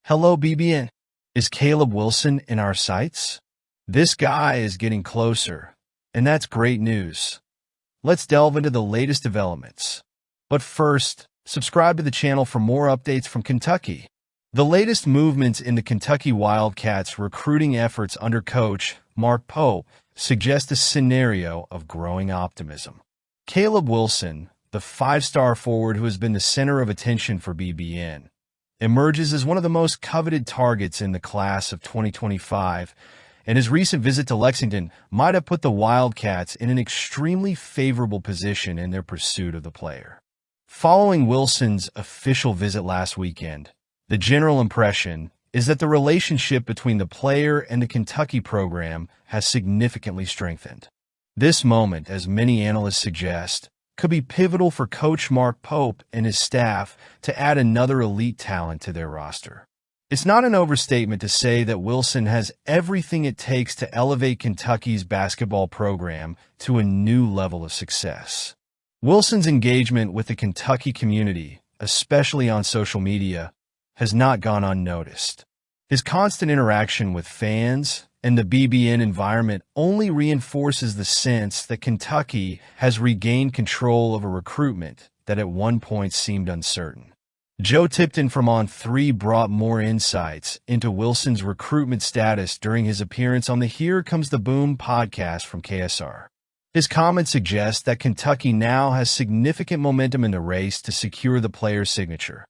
Hello, BBN. Is Caleb Wilson in our sights? This guy is getting closer, and that's great news. Let's delve into the latest developments. But first, subscribe to the channel for more updates from Kentucky. The latest movements in the Kentucky Wildcats' recruiting efforts under coach Mark Pope suggest a scenario of growing optimism. Caleb Wilson, the five-star forward who has been the center of attention for BBN, emerges as one of the most coveted targets in the class of 2025, and his recent visit to Lexington might have put the Wildcats in an extremely favorable position in their pursuit of the player. Following Wilson's official visit last weekend, the general impression is that the relationship between the player and the Kentucky program has significantly strengthened. This moment, as many analysts suggest, could be pivotal for Coach Mark Pope and his staff to add another elite talent to their roster. It's not an overstatement to say that Wilson has everything it takes to elevate Kentucky's basketball program to a new level of success. Wilson's engagement with the Kentucky community, especially on social media, has not gone unnoticed. His constant interaction with fans and the BBN environment only reinforces the sense that Kentucky has regained control of a recruitment that at one point seemed uncertain. Joe Tipton from On3 brought more insights into Wilson's recruitment status during his appearance on the Here Comes the Boom podcast from KSR. His comments suggest that Kentucky now has significant momentum in the race to secure the player's signature.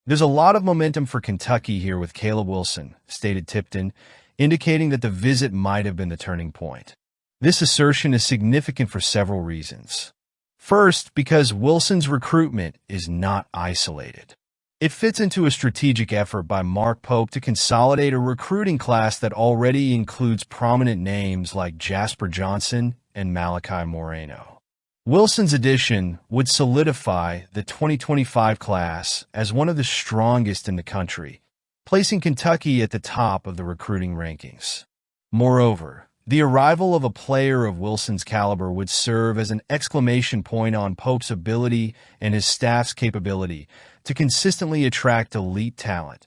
"There's a lot of momentum for Kentucky here with Caleb Wilson," stated Tipton, indicating that the visit might have been the turning point. This assertion is significant for several reasons. First, because Wilson's recruitment is not isolated. It fits into a strategic effort by Mark Pope to consolidate a recruiting class that already includes prominent names like Jasper Johnson and Malachi Moreno. Wilson's addition would solidify the 2025 class as one of the strongest in the country, placing Kentucky at the top of the recruiting rankings. Moreover, the arrival of a player of Wilson's caliber would serve as an exclamation point on Pope's ability and his staff's capability to consistently attract elite talent,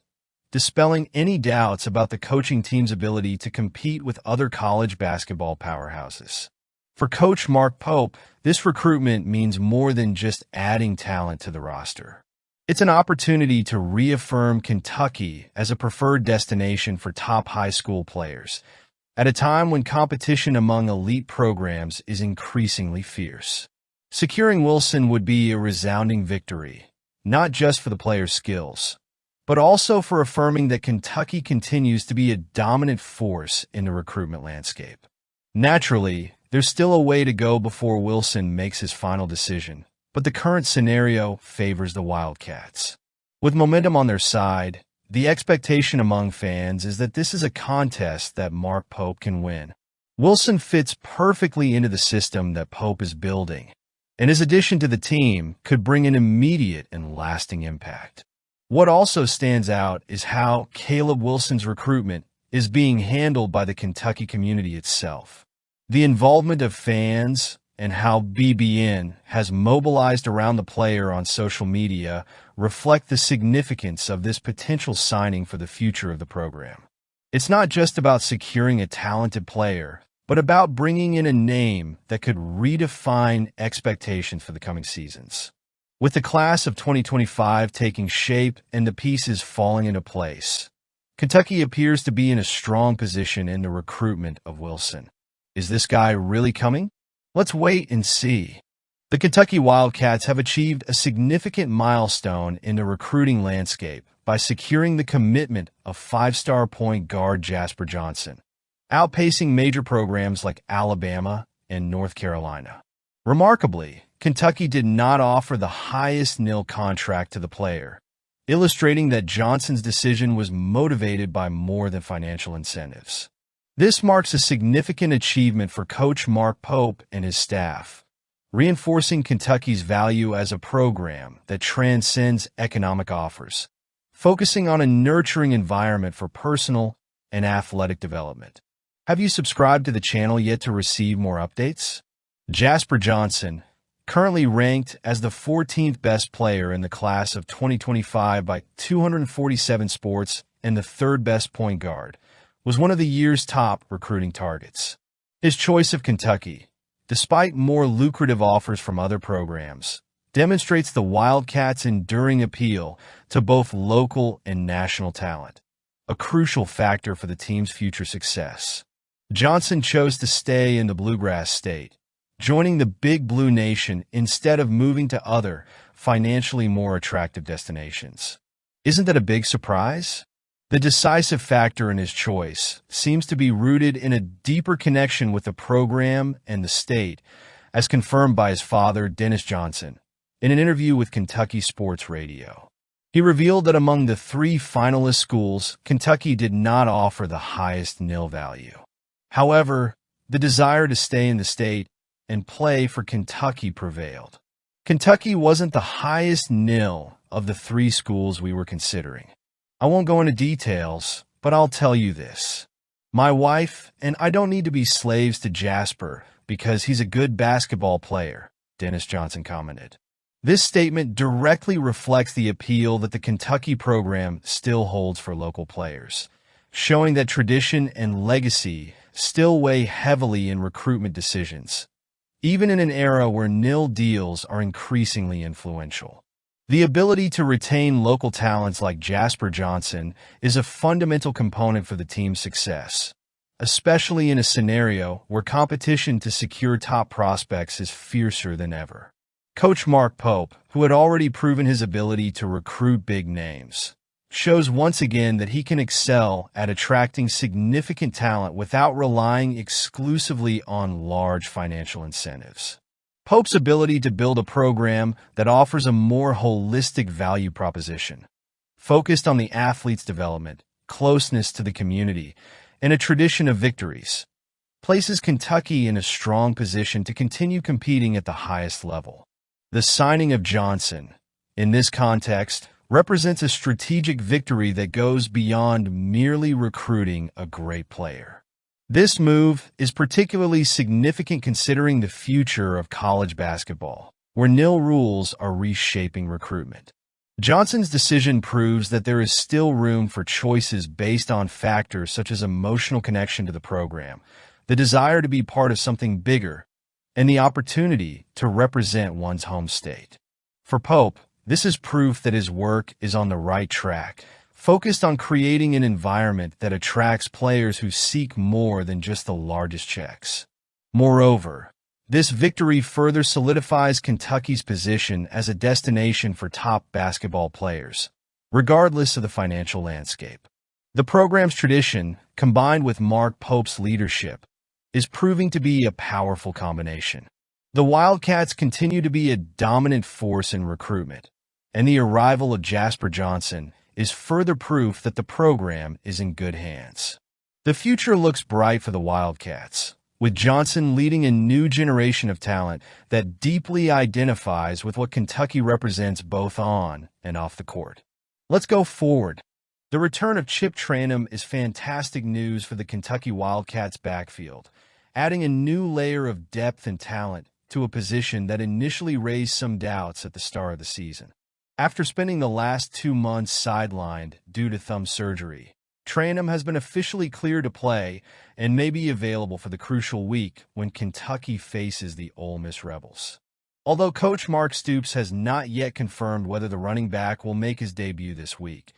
dispelling any doubts about the coaching team's ability to compete with other college basketball powerhouses. For Coach Mark Pope, this recruitment means more than just adding talent to the roster. It's an opportunity to reaffirm Kentucky as a preferred destination for top high school players, at a time when competition among elite programs is increasingly fierce. Securing Wilson would be a resounding victory, not just for the player's skills, but also for affirming that Kentucky continues to be a dominant force in the recruitment landscape. Naturally, there's still a way to go before Wilson makes his final decision, but the current scenario favors the Wildcats. With momentum on their side, the expectation among fans is that this is a contest that Mark Pope can win. Wilson fits perfectly into the system that Pope is building, and his addition to the team could bring an immediate and lasting impact. What also stands out is how Caleb Wilson's recruitment is being handled by the Kentucky community itself. The involvement of fans and how BBN has mobilized around the player on social media reflect the significance of this potential signing for the future of the program. It's not just about securing a talented player, but about bringing in a name that could redefine expectations for the coming seasons. With the class of 2025 taking shape and the pieces falling into place, Kentucky appears to be in a strong position in the recruitment of Wilson. Is this guy really coming? Let's wait and see. The Kentucky Wildcats have achieved a significant milestone in the recruiting landscape by securing the commitment of five-star point guard Jasper Johnson, outpacing major programs like Alabama and North Carolina. Remarkably, Kentucky did not offer the highest nil contract to the player, illustrating that Johnson's decision was motivated by more than financial incentives. This marks a significant achievement for Coach Mark Pope and his staff, reinforcing Kentucky's value as a program that transcends economic offers, focusing on a nurturing environment for personal and athletic development. Have you subscribed to the channel yet to receive more updates? Jasper Johnson, currently ranked as the 14th best player in the class of 2025 by 247 Sports and the third-best point guard, was one of the year's top recruiting targets. His choice of Kentucky, despite more lucrative offers from other programs, demonstrates the Wildcats' enduring appeal to both local and national talent, a crucial factor for the team's future success. Johnson chose to stay in the Bluegrass State, joining the Big Blue Nation instead of moving to other, financially more attractive destinations. Isn't that a big surprise? The decisive factor in his choice seems to be rooted in a deeper connection with the program and the state, as confirmed by his father, Dennis Johnson, in an interview with Kentucky Sports Radio. He revealed that among the 3 finalist schools, Kentucky did not offer the highest nil value. However, the desire to stay in the state and play for Kentucky prevailed. Kentucky wasn't the highest nil of the 3 schools we were considering. I won't go into details, but I'll tell you this. My wife and I don't need to be slaves to Jasper because he's a good basketball player, Dennis Johnson commented. This statement directly reflects the appeal that the Kentucky program still holds for local players, showing that tradition and legacy still weigh heavily in recruitment decisions, even in an era where nil deals are increasingly influential. The ability to retain local talents like Jasper Johnson is a fundamental component for the team's success, especially in a scenario where competition to secure top prospects is fiercer than ever. Coach Mark Pope, who had already proven his ability to recruit big names, shows once again that he can excel at attracting significant talent without relying exclusively on large financial incentives. Pope's ability to build a program that offers a more holistic value proposition, focused on the athlete's development, closeness to the community, and a tradition of victories, places Kentucky in a strong position to continue competing at the highest level. The signing of Johnson, in this context, represents a strategic victory that goes beyond merely recruiting a great player. This move is particularly significant considering the future of college basketball, where nil rules are reshaping recruitment. Johnson's decision proves that there is still room for choices based on factors such as emotional connection to the program, the desire to be part of something bigger, and the opportunity to represent one's home state. For Pope, this is proof that his work is on the right track, focused on creating an environment that attracts players who seek more than just the largest checks. Moreover, this victory further solidifies Kentucky's position as a destination for top basketball players, regardless of the financial landscape. The program's tradition, combined with Mark Pope's leadership, is proving to be a powerful combination. The Wildcats continue to be a dominant force in recruitment, and the arrival of Jasper Johnson is further proof that the program is in good hands. The future looks bright for the Wildcats, with Johnson leading a new generation of talent that deeply identifies with what Kentucky represents both on and off the court. Let's go forward. The return of Chip Trunium is fantastic news for the Kentucky Wildcats backfield, adding a new layer of depth and talent to a position that initially raised some doubts at the start of the season. After spending the last 2 months sidelined due to thumb surgery, Trunium has been officially cleared to play and may be available for the crucial week when Kentucky faces the Ole Miss Rebels. Although Coach Mark Stoops has not yet confirmed whether the running back will make his debut this week,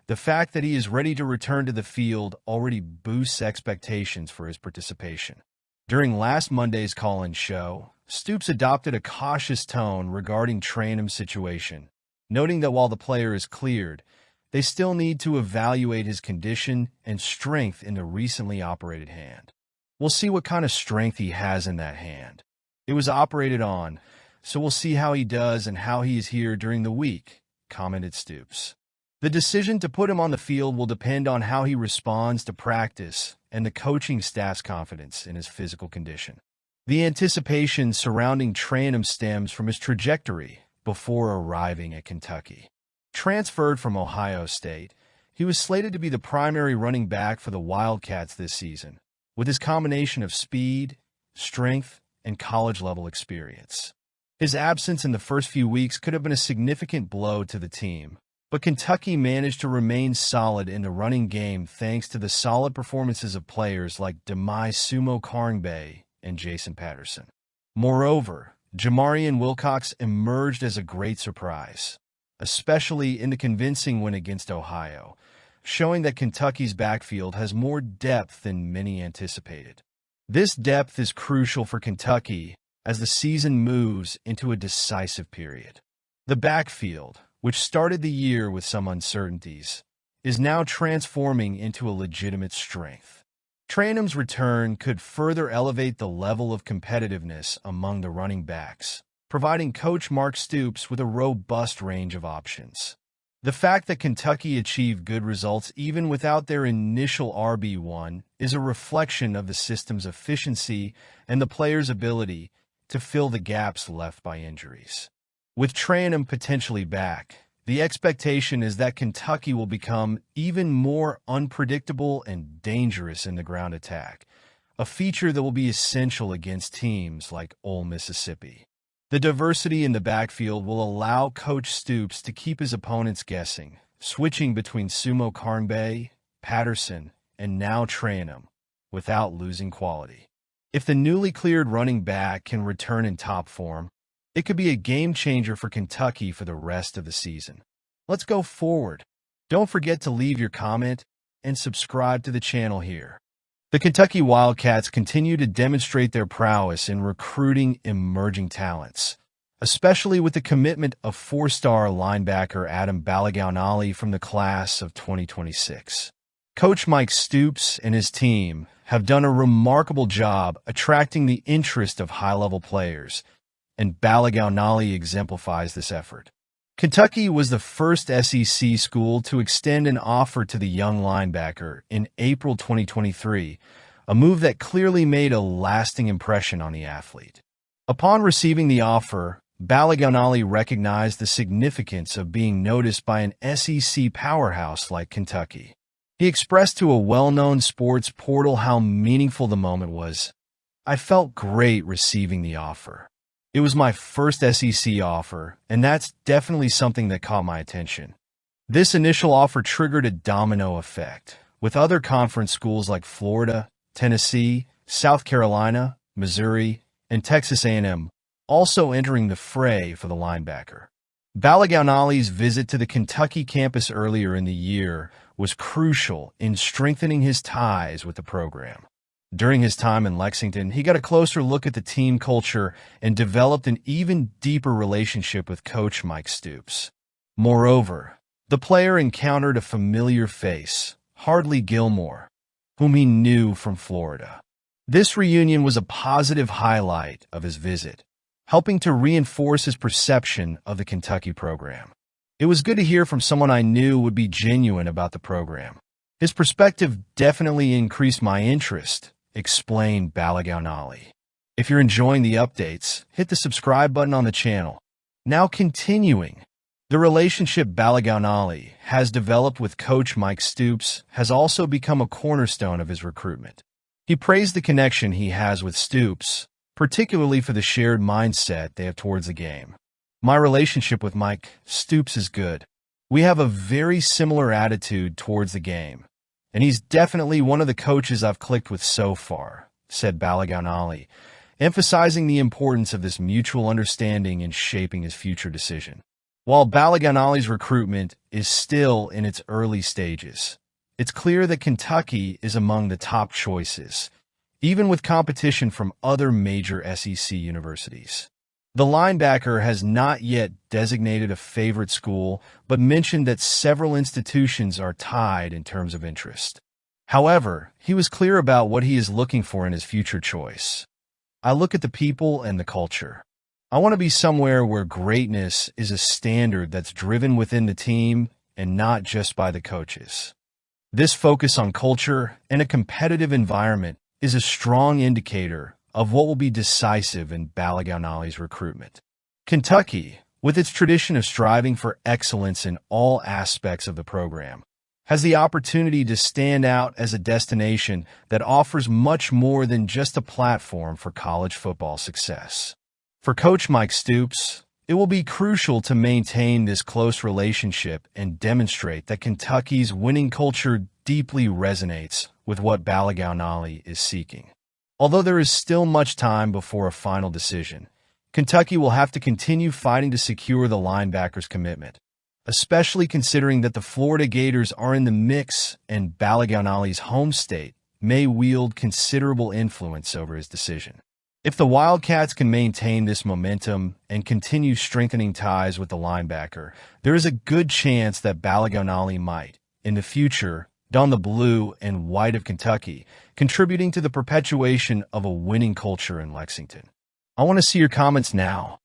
the fact that he is ready to return to the field already boosts expectations for his participation. During last Monday's call-in show, Stoops adopted a cautious tone regarding Trunium's situation, noting that while the player is cleared, they still need to evaluate his condition and strength in the recently operated hand. We'll see what kind of strength he has in that hand. It was operated on, so we'll see how he does and how he is here during the week, commented Stoops. The decision to put him on the field will depend on how he responds to practice and the coaching staff's confidence in his physical condition. The anticipation surrounding Trunium stems from his trajectory before arriving at Kentucky. Transferred from Ohio State, he was slated to be the primary running back for the Wildcats this season, with his combination of speed, strength, and college-level experience. His absence in the first few weeks could have been a significant blow to the team, but Kentucky managed to remain solid in the running game thanks to the solid performances of players like Demai Sumo Karngbae and Jason Patterson. Moreover, Jamarian Wilcox emerged as a great surprise, especially in the convincing win against Ohio, showing that Kentucky's backfield has more depth than many anticipated. This depth is crucial for Kentucky as the season moves into a decisive period. The backfield, which started the year with some uncertainties, is now transforming into a legitimate strength. Trunium's return could further elevate the level of competitiveness among the running backs, providing Coach Mark Stoops with a robust range of options. The fact that Kentucky achieved good results even without their initial RB1 is a reflection of the system's efficiency and the players' ability to fill the gaps left by injuries. With Trunium potentially back, the expectation is that Kentucky will become even more unpredictable and dangerous in the ground attack, a feature that will be essential against teams like Ole Mississippi. The diversity in the backfield will allow Coach Stoops to keep his opponents guessing, switching between Sumo Karngbae, Patterson, and now Trunium, without losing quality. If the newly cleared running back can return in top form, it could be a game-changer for Kentucky for the rest of the season. Let's go forward. Don't forget to leave your comment and subscribe to the channel here. The Kentucky Wildcats continue to demonstrate their prowess in recruiting emerging talents, especially with the commitment of four-star linebacker Adam Balagounali from the class of 2026. Coach Mike Stoops and his team have done a remarkable job attracting the interest of high-level players, and Balagounali exemplifies this effort. Kentucky was the first SEC school to extend an offer to the young linebacker in April 2023, a move that clearly made a lasting impression on the athlete. Upon receiving the offer, Balagounali recognized the significance of being noticed by an SEC powerhouse like Kentucky. He expressed to a well-known sports portal how meaningful the moment was. "I felt great receiving the offer. It was my first SEC offer, and that's definitely something that caught my attention." This initial offer triggered a domino effect, with other conference schools like Florida, Tennessee, South Carolina, Missouri, and Texas A&M also entering the fray for the linebacker. Balagounali's visit to the Kentucky campus earlier in the year was crucial in strengthening his ties with the program. During his time in Lexington, he got a closer look at the team culture and developed an even deeper relationship with Coach Mike Stoops. Moreover, the player encountered a familiar face, Hardly Gilmore, whom he knew from Florida. This reunion was a positive highlight of his visit, helping to reinforce his perception of the Kentucky program. "It was good to hear from someone I knew would be genuine about the program. His perspective definitely increased my interest," explained Balagounali. If you're enjoying the updates, hit the subscribe button on the channel. Now continuing, the relationship Balagounali has developed with Coach Mike Stoops has also become a cornerstone of his recruitment. He praised the connection he has with Stoops, particularly for the shared mindset they have towards the game. "My relationship with Mike Stoops is good. We have a very similar attitude towards the game, and he's definitely one of the coaches I've clicked with so far," said Balagounali, emphasizing the importance of this mutual understanding in shaping his future decision. While Balagounali's recruitment is still in its early stages, it's clear that Kentucky is among the top choices, even with competition from other major SEC universities. The linebacker has not yet designated a favorite school, but mentioned that several institutions are tied in terms of interest. However, he was clear about what he is looking for in his future choice. "I look at the people and the culture. I want to be somewhere where greatness is a standard that's driven within the team and not just by the coaches." This focus on culture and a competitive environment is a strong indicator of what will be decisive in Balagounali's recruitment. Kentucky, with its tradition of striving for excellence in all aspects of the program, has the opportunity to stand out as a destination that offers much more than just a platform for college football success. For Coach Mike Stoops, It will be crucial to maintain this close relationship and demonstrate that Kentucky's winning culture deeply resonates with what Balagownali is seeking. Although there is still much time before a final decision, Kentucky will have to continue fighting to secure the linebacker's commitment, especially considering that the Florida Gators are in the mix and Balagownali's home state may wield considerable influence over his decision. If the Wildcats can maintain this momentum and continue strengthening ties with the linebacker, there is a good chance that Balagownali might, in the future, don the blue and white of Kentucky, contributing to the perpetuation of a winning culture in Lexington. I want to see your comments now.